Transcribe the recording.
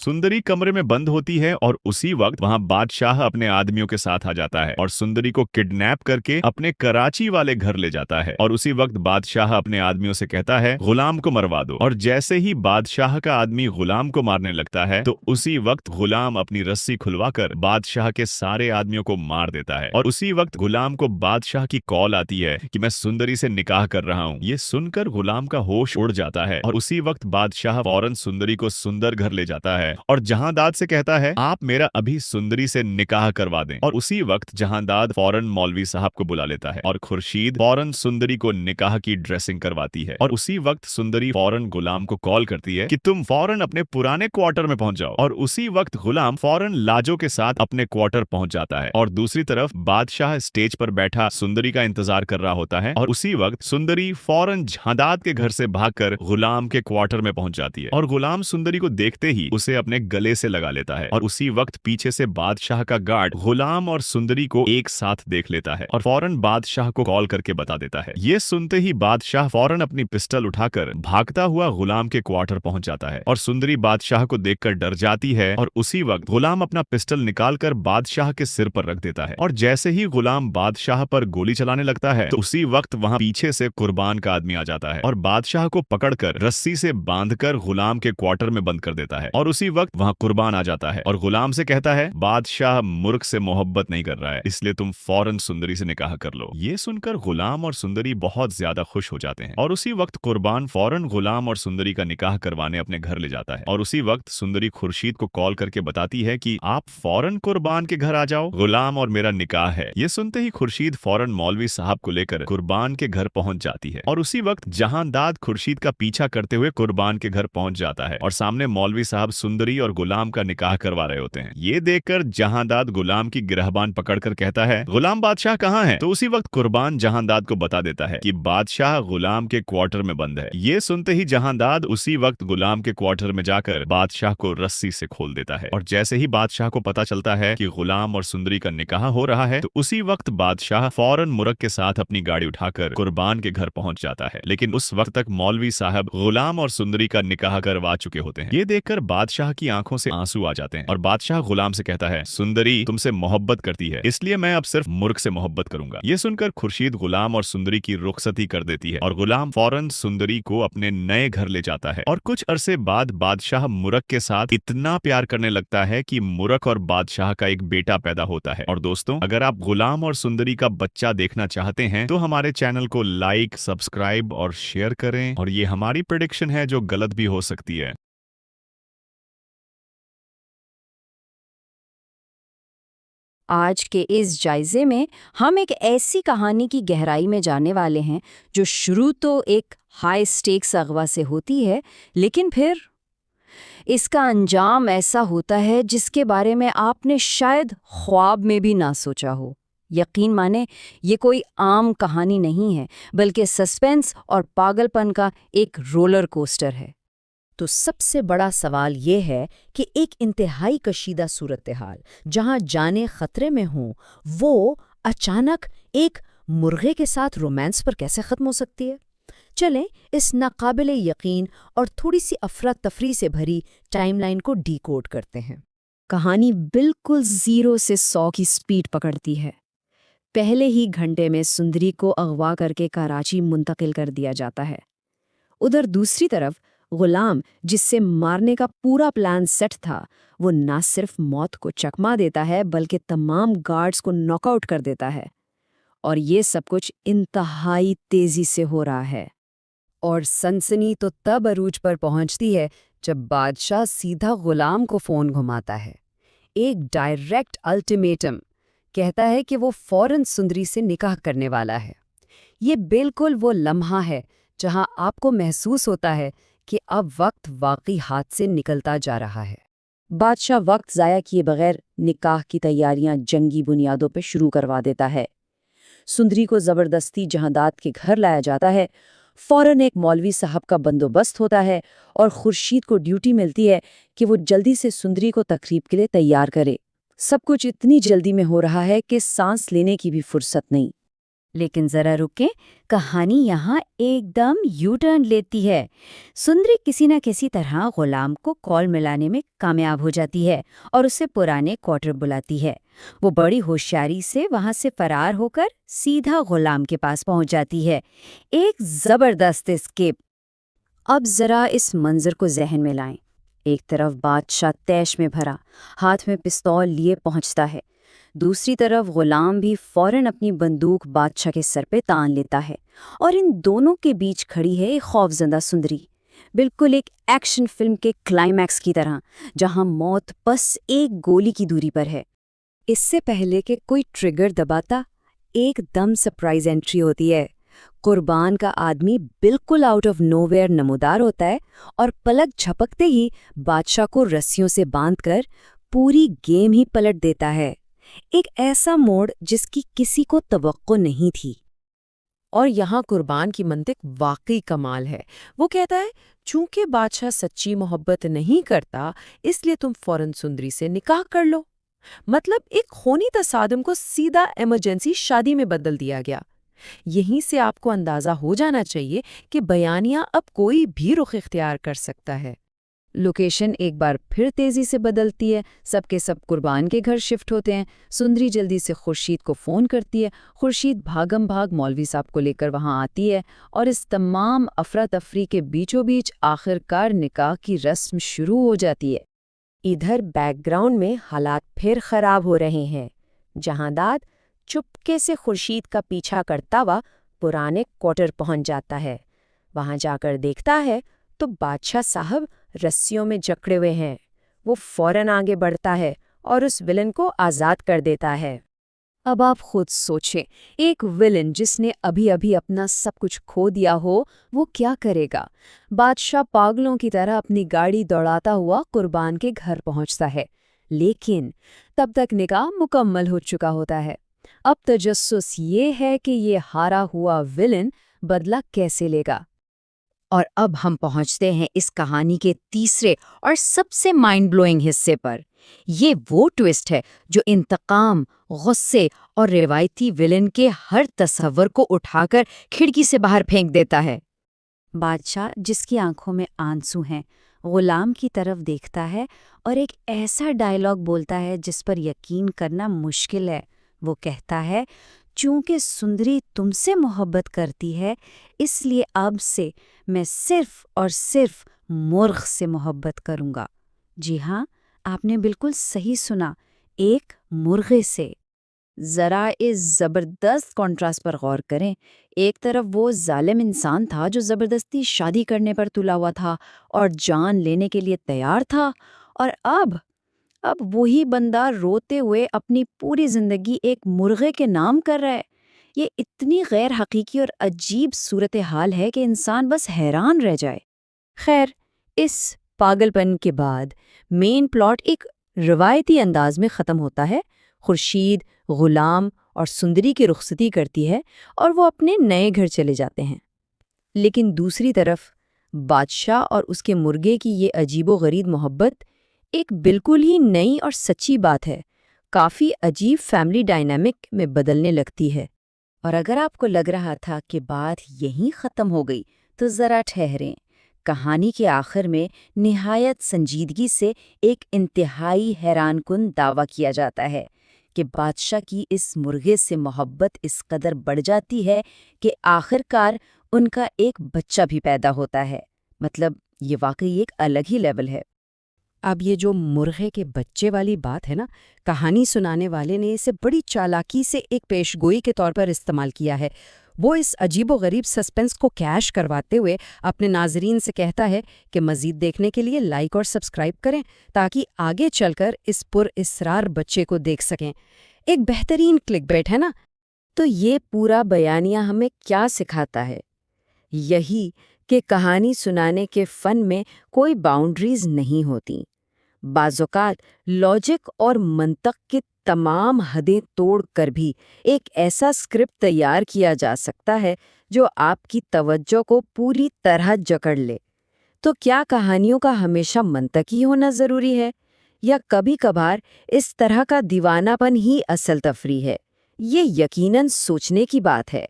सुंदरी कमरे में बंद होती है और उसी वक्त वहाँ बादशाह अपने आदमियों के साथ आ जाता है और सुंदरी को किडनैप करके अपने कराची वाले घर ले जाता है। और उसी वक्त बादशाह अपने आदमियों से कहता है गुलाम को मरवा दो। और जैसे ही बादशाह का आदमी गुलाम को मारने लगता है तो उसी वक्त गुलाम अपनी रस्सी खुलवाकर बादशाह के सारे आदमियों को मार देता है। और उसी वक्त गुलाम को बादशाह की कॉल आती है कि मैं सुंदरी से निकाह कर रहा हूँ। ये सुनकर गुलाम का होश उड़ जाता है और उसी वक्त बादशाह फौरन सुंदरी को सुंदर घर ले जाता है और जहांदाद से कहता है आप मेरा अभी सुंदरी से निकाह करवा दें। और उसी वक्त जहांदाद फौरन मौलवी साहब को बुला लेता है और खुर्शीद फौरन सुंदरी को निकाह की ड्रेसिंग करवाती है। और उसी वक्त सुंदरी फौरन गुलाम को कॉल करती है कि तुम फौरन अपने पुराने क्वार्टर में पहुंच जाओ। और उसी वक्त गुलाम फौरन लाजो के साथ अपने क्वार्टर पहुंच जाता है। और दूसरी तरफ बादशाह स्टेज पर बैठा सुंदरी का इंतजार कर रहा होता है और उसी वक्त सुंदरी फौरन जहांदाद के घर से भागकर गुलाम के क्वार्टर में पहुंच जाती है और गुलाम सुंदरी को देखते ही उसे अपने गले से लगा लेता है। और उसी वक्त पीछे से बादशाह का गार्ड गुलाम और सुंदरी को एक साथ देख लेता है और फौरन बादशाह को कॉल करके बता देता है। ये सुनते ही बादशाह फौरन अपनी पिस्टल उठाकर भागता हुआ गुलाम के क्वार्टर पहुंच जाता है और सुंदरी बादशाह को देखकर डर जाती है और उसी वक्त गुलाम अपना पिस्टल निकालकर बादशाह के सिर पर रख देता है। और जैसे ही गुलाम बादशाह पर गोली चलाने लगता है तो उसी वक्त वहां पीछे से कुर्बान का आदमी आ जाता है और बादशाह को पकड़कर रस्सी से बांधकर गुलाम के क्वार्टर में बंद कर देता है। और उसी वक्त वहां कुर्बान आ जाता है और गुलाम से कहता है बादशाह मुर्ख से मोहब्बत नहीं कर रहा है, इसलिए तुम फौरन सुंदरी से निकाह कर लो। ये सुनकर गुलाम और सुंदरी बहुत ज्यादा खुश हो जाते हैं और उसी वक्त कुर्बान फौरन गुलाम और सुंदरी का निकाह करवाने अपने घर ले जाता है। और उसी वक्त सुंदरी खुर्शीद को कॉल करके बताती है कि आप फौरन कुर्बान के घर आ जाओ, गुलाम और मेरा निकाह है। ये सुनते ही खुर्शीद फौरन मौलवी साहब को लेकर कुर्बान के घर पहुंच जाती है। और उसी वक्त जहांदाद खुर्शीद का पीछा करते हुए कुर्बान के घर पहुंच जाता है और सामने मौलवी साहब सुंदरी और गुलाम का निकाह करवा रहे होते हैं। ये देखकर जहांदाद गुलाम की गिरहबान पकड़कर कहता है गुलाम बादशाह कहाँ है? तो उसी वक्त कुर्बान जहांदाद को बता देता है कि बादशाह गुलाम के क्वार्टर में बंद है। ये सुनते ही जहांदाद उसी वक्त गुलाम के क्वार्टर में जाकर बादशाह को रस्सी से खोल देता है। और जैसे ही बादशाह को पता चलता है कि गुलाम और सुंदरी का निकाह हो रहा है तो उसी वक्त बादशाह फौरन मुरक के साथ अपनी गाड़ी उठाकर कुर्बान के घर पहुंच जाता है। लेकिन उस वक्त तक मौलवी साहब गुलाम और सुंदरी का निकाह करवा चुके होते हैं। ये देखकर बादशाह की आंखों से आंसू आ जाते हैं और बादशाह गुलाम से कहता है सुंदरी तुमसे मोहब्बत करती है, इसलिए मैं अब सिर्फ मुर्ख से मोहब्बत करूंगा। ये सुनकर खुर्शीद गुलाम और सुंदरी की रुखसती कर देती है और गुलाम फौरन सुंदरी को अपने नए घर ले जाता है। और कुछ अरसे बाद बादशाह मुरक के साथ इतना प्यार करने लगता है कि मुरक और बादशाह का एक बेटा पैदा होता है। और दोस्तों, अगर आप गुलाम और सुंदरी का बच्चा देखना चाहते हैं तो हमारे चैनल को लाइक, सब्सक्राइब और शेयर करें। और ये हमारी प्रेडिक्शन है जो गलत भी हो सकती है। आज के इस जायजे में हम एक ऐसी कहानी की गहराई में जाने वाले हैं जो शुरू तो एक हाई स्टेक्स अगवा से होती है, लेकिन फिर इसका अंजाम ऐसा होता है जिसके बारे में आपने शायद ख्वाब में भी ना सोचा हो। यकीन माने, ये कोई आम कहानी नहीं है, बल्कि सस्पेंस और पागलपन का एक रोलर कोस्टर है। तो सबसे बड़ा सवाल ये है कि एक इंतहाई कशीदा सूरत-ए-हाल जहां जाने खतरे में हो, वो अचानक एक मुर्गे के साथ रोमांस पर कैसे खत्म हो सकती है? चलें इस नाकाबिले यकीन और थोड़ी सी अफरा तफरी से भरी टाइमलाइन को डीकोड करते हैं। कहानी बिल्कुल 0 से 100 की स्पीड पकड़ती है। पहले ही घंटे में सुंदरी को अगवा करके कराची मुंतकिल कर दिया जाता है। उधर दूसरी तरफ गुलाम, जिससे मारने का पूरा प्लान सेट था, वो न सिर्फ मौत को चकमा देता है बल्कि तमाम गार्ड्स को नॉकआउट कर देता है। और ये सब कुछ इंतहाई तेजी से हो रहा है। और सनसनी तो तब अरूज पर पहुंचती है जब बादशाह सीधा गुलाम को फोन घुमाता है। एक डायरेक्ट अल्टीमेटम, कहता है कि वो फौरन सुंदरी से निकाह करने वाला है। ये बिल्कुल वो लम्हा है जहां आपको महसूस होता है कि अब वक्त वाकई हाथ से निकलता जा रहा है। बादशाह वक्त ज़ाया किए बगैर निकाह की तैयारियां जंगी बुनियादों पर शुरू करवा देता है। सुंदरी को ज़बरदस्ती जहांदाद के घर लाया जाता है। फौरन एक मौलवी साहब का बंदोबस्त होता है और खुर्शीद को ड्यूटी मिलती है कि वो जल्दी से सुंदरी को तकरीब के लिए तैयार करे। सब कुछ इतनी जल्दी में हो रहा है कि सांस लेने की भी फुर्सत नहीं। لیکن ذرا رکیں، کہانی یہاں ایک دم یو ٹرن لیتی ہے۔ سندری کسی نہ کسی طرح غلام کو کال ملانے میں کامیاب ہو جاتی ہے اور اسے پرانے کوارٹر بلاتی ہے۔ وہ بڑی ہوشیاری سے وہاں سے فرار ہو کر سیدھا غلام کے پاس پہنچ جاتی ہے۔ ایک زبردست اسکیپ۔ اب ذرا اس منظر کو ذہن میں لائیں۔ ایک طرف بادشاہ طیش میں بھرا، ہاتھ میں پستول لیے پہنچتا ہے، دوسری طرف غلام بھی فوراً اپنی بندوق بادشاہ کے سر پہ تان لیتا ہے، اور ان دونوں کے بیچ کھڑی ہے ایک خوفزدہ سندری، بالکل ایک ایکشن فلم کے کلائمیکس کی طرح، جہاں موت بس ایک گولی کی دوری پر ہے۔ اس سے پہلے کہ کوئی ٹریگر دباتا، ایک دم سرپرائز انٹری ہوتی ہے۔ قربان کا آدمی بالکل آؤٹ آف نو ویئر نمودار ہوتا ہے اور پلک جھپکتے ہی بادشاہ کو رسیوں سے باندھ کر پوری گیم ہی پلٹ دیتا ہے۔ ایک ایسا موڑ جس کی کسی کو توقع نہیں تھی۔ اور یہاں قربان کی منطق واقعی کمال ہے۔ وہ کہتا ہے چونکہ بادشاہ سچی محبت نہیں کرتا اس لیے تم فوراً سندری سے نکاح کر لو۔ مطلب ایک خونی تصادم کو سیدھا ایمرجنسی شادی میں بدل دیا گیا۔ یہیں سے آپ کو اندازہ ہو جانا چاہیے کہ بیانیہ اب کوئی بھی رخ اختیار کر سکتا ہے۔ لوکیشن ایک بار پھر تیزی سے بدلتی ہے، سب کے سب قربان کے گھر شفٹ ہوتے ہیں۔ سندری جلدی سے خورشید کو فون کرتی ہے، خورشید بھاگم بھاگ مولوی صاحب کو لے کر وہاں آتی ہے، اور اس تمام افراتفری کے بیچوں بیچ آخر کار نکاح کی رسم شروع ہو جاتی ہے۔ ادھر بیک گراؤنڈ میں حالات پھر خراب ہو رہے ہیں۔ جہانداد چپکے سے خورشید کا پیچھا کرتا ہوا پرانے کوارٹر پہنچ جاتا ہے۔ وہاں جا کر دیکھتا ہے تو بادشاہ صاحب رسیوں میں جکڑے ہوئے ہیں۔ وہ فوراً آگے بڑھتا ہے اور اس ولن کو آزاد کر دیتا ہے۔ اب آپ خود سوچیں، ایک ولن جس نے ابھی ابھی اپنا سب کچھ کھو دیا ہو، وہ کیا کرے گا؟ بادشاہ پاگلوں کی طرح اپنی گاڑی دوڑاتا ہوا قربان کے گھر پہنچتا ہے، لیکن تب تک نکاح مکمل ہو چکا ہوتا ہے۔ اب تجسس یہ ہے کہ یہ ہارا ہوا ولن بدلہ کیسے لے گا۔ اور اب ہم پہنچتے ہیں اس کہانی کے تیسرے اور سب سے مائنڈ بلوئنگ حصے پر۔ یہ وہ ٹویسٹ ہے جو انتقام، غصے اور روایتی ولن کے ہر تصور کو اٹھا کر کھڑکی سے باہر پھینک دیتا ہے۔ بادشاہ، جس کی آنکھوں میں آنسو ہیں، غلام کی طرف دیکھتا ہے اور ایک ایسا ڈائیلاگ بولتا ہے جس پر یقین کرنا مشکل ہے۔ وہ کہتا ہے، چونکہ سندری تم سے محبت کرتی ہے، اس لیے اب سے میں صرف اور صرف مرغ سے محبت کروں گا۔ جی ہاں، آپ نے بالکل صحیح سنا، ایک مرغے سے۔ ذرا اس زبردست کنٹراسٹ پر غور کریں۔ ایک طرف وہ ظالم انسان تھا جو زبردستی شادی کرنے پر تلا ہوا تھا اور جان لینے کے لیے تیار تھا، اور اب وہی بندہ روتے ہوئے اپنی پوری زندگی ایک مرغے کے نام کر رہا ہے۔ یہ اتنی غیر حقیقی اور عجیب صورتحال ہے کہ انسان بس حیران رہ جائے۔ خیر، اس پاگل پن کے بعد مین پلاٹ ایک روایتی انداز میں ختم ہوتا ہے۔ خورشید، غلام اور سندری کی رخصتی کرتی ہے اور وہ اپنے نئے گھر چلے جاتے ہیں۔ لیکن دوسری طرف بادشاہ اور اس کے مرغے کی یہ عجیب و غریب محبت ایک بالکل ہی نئی اور سچی بات ہے، کافی عجیب فیملی ڈائنامک میں بدلنے لگتی ہے۔ اور اگر آپ کو لگ رہا تھا کہ بات یہیں ختم ہو گئی تو ذرا ٹھہریں۔ کہانی کے آخر میں نہایت سنجیدگی سے ایک انتہائی حیران کن دعویٰ کیا جاتا ہے کہ بادشاہ کی اس مرغے سے محبت اس قدر بڑھ جاتی ہے کہ آخر کار ان کا ایک بچہ بھی پیدا ہوتا ہے۔ مطلب یہ واقعی ایک الگ ہی لیول ہے۔ اب یہ جو مرغے کے بچے والی بات ہے نا، کہانی سنانے والے نے اسے بڑی چالاکی سے ایک پیشگوئی کے طور پر استعمال کیا ہے۔ وہ اس عجیب و غریب سسپنس کو کیش کرواتے ہوئے اپنے ناظرین سے کہتا ہے کہ مزید دیکھنے کے لیے لائک اور سبسکرائب کریں تاکہ آگے چل کر اس پر اسرار بچے کو دیکھ سکیں۔ ایک بہترین کلک بیٹ ہے نا؟ تو یہ پورا بیانیہ ہمیں کیا سکھاتا ہے؟ یہی کہ کہانی سنانے کے فن میں کوئی باؤنڈریز نہیں ہوتی۔ بعض اوقات لاجک اور منطق کی تمام حدیں توڑ کر بھی ایک ایسا اسکرپٹ تیار کیا جا سکتا ہے جو آپ کی توجہ کو پوری طرح جکڑ لے۔ تو کیا کہانیوں کا ہمیشہ منطقی ہونا ضروری ہے، یا کبھی کبھار اس طرح کا دیوانہ پن ہی اصل تفریح ہے؟ یہ یقیناً سوچنے کی بات ہے۔